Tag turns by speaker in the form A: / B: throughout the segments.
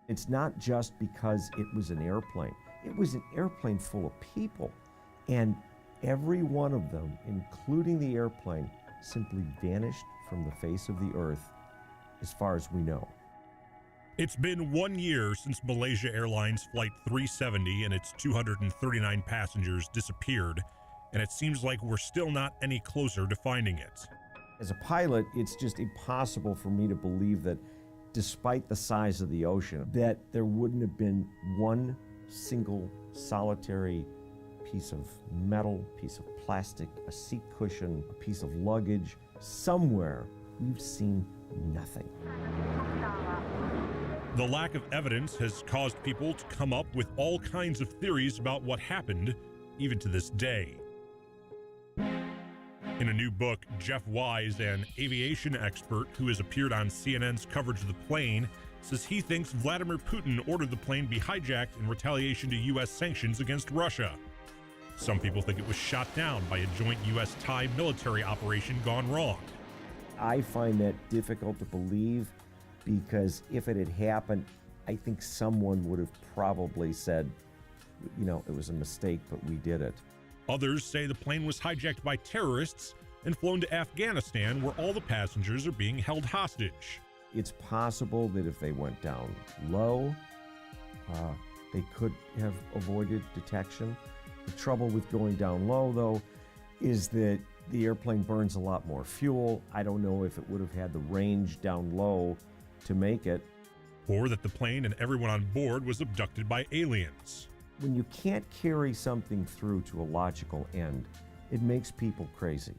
A: It's not just because it was an airplane. It was an airplane full of people. And every one of them, including the airplane, simply vanished from the face of the earth, as far as we know.
B: It's been 1 year since Malaysia Airlines Flight 370 and its 239 passengers disappeared, and it seems like we're still not any closer to finding it.
A: As a pilot, it's just impossible for me to believe that, despite the size of the ocean, that there wouldn't have been one single solitary piece of metal, piece of plastic, a seat cushion, a piece of luggage. Somewhere we've seen nothing.
B: The lack of evidence has caused people to come up with all kinds of theories about what happened, even to this day. In a new book, Jeff Wise, an aviation expert who has appeared on CNN's coverage of the plane, says he thinks Vladimir Putin ordered the plane be hijacked in retaliation to U.S. sanctions against Russia. Some people think it was shot down by a joint U.S.-Thai military operation gone wrong.
A: I find that difficult to believe, because if it had happened, I think someone would have probably said, it was a mistake, but we did it.
B: Others say the plane was hijacked by terrorists and flown to Afghanistan, where all the passengers are being held hostage.
A: It's possible that if they went down low, they could have avoided detection. The trouble with going down low, though, is that the airplane burns a lot more fuel. I don't know if it would have had the range down low to make it.
B: Or that the plane and everyone on board was abducted by aliens.
A: When you can't carry something through to a logical end, it makes people crazy.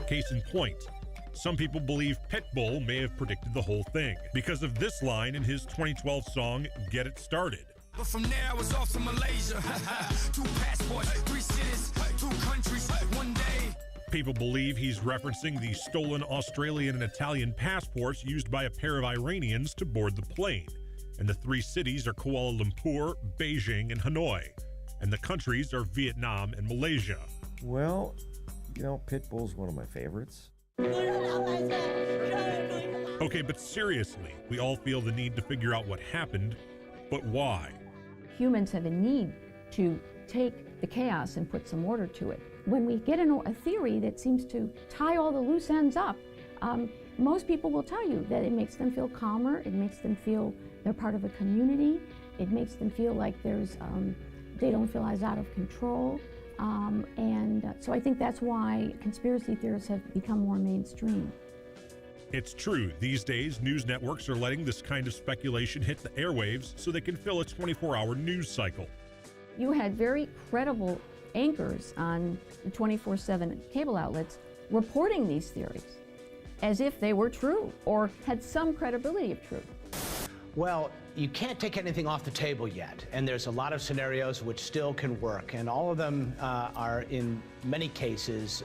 B: Case in point, some people believe Pitbull may have predicted the whole thing because of this line in his 2012 song, Get It Started.
C: But from there I was off to Malaysia. 2 passports, 3 cities, 2 countries, 1 day.
B: People believe he's referencing the stolen Australian and Italian passports used by a pair of Iranians to board the plane. And the 3 cities are Kuala Lumpur, Beijing, and Hanoi. And the countries are Vietnam and Malaysia.
A: Well, Pitbull's one of my favorites.
B: Okay, but seriously, we all feel the need to figure out what happened, but why?
D: Humans have a need to take the chaos and put some order to it. When we get a theory that seems to tie all the loose ends up, most people will tell you that it makes them feel calmer, it makes them feel they're part of a community, it makes them feel like they don't feel as out of control. So I think that's why conspiracy theorists have become more mainstream.
B: It's true, these days news networks are letting this kind of speculation hit the airwaves so they can fill a 24-hour news cycle.
D: You had very credible anchors on the 24/7 cable outlets reporting these theories as if they were true or had some credibility of truth.
E: Well, you can't take anything off the table yet, and there's a lot of scenarios which still can work, and all of them are, in many cases,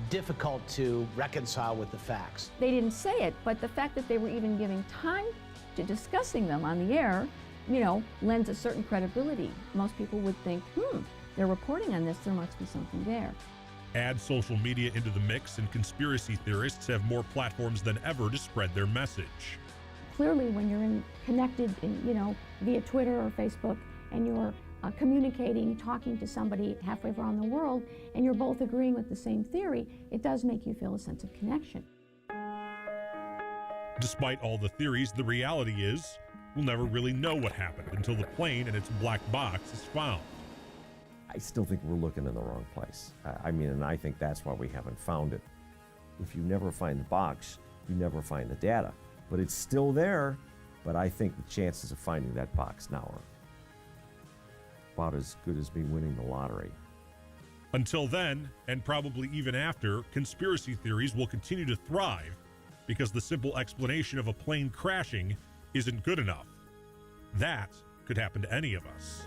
E: difficult to reconcile with the facts.
D: They didn't say it, but the fact that they were even giving time to discussing them on the air, lends a certain credibility. Most people would think, they're reporting on this, there must be something there.
B: Add social media into the mix, and conspiracy theorists have more platforms than ever to spread their message.
D: Clearly, when you're connected, via Twitter or Facebook, and you're communicating, talking to somebody halfway around the world, and you're both agreeing with the same theory, it does make you feel a sense of connection.
B: Despite all the theories, the reality is we'll never really know what happened until the plane and its black box is found.
A: I still think we're looking in the wrong place. And I think that's why we haven't found it. If you never find the box, you never find the data. But it's still there, but I think the chances of finding that box now are about as good as me winning the lottery.
B: Until then, and probably even after, conspiracy theories will continue to thrive because the simple explanation of a plane crashing isn't good enough. That could happen to any of us.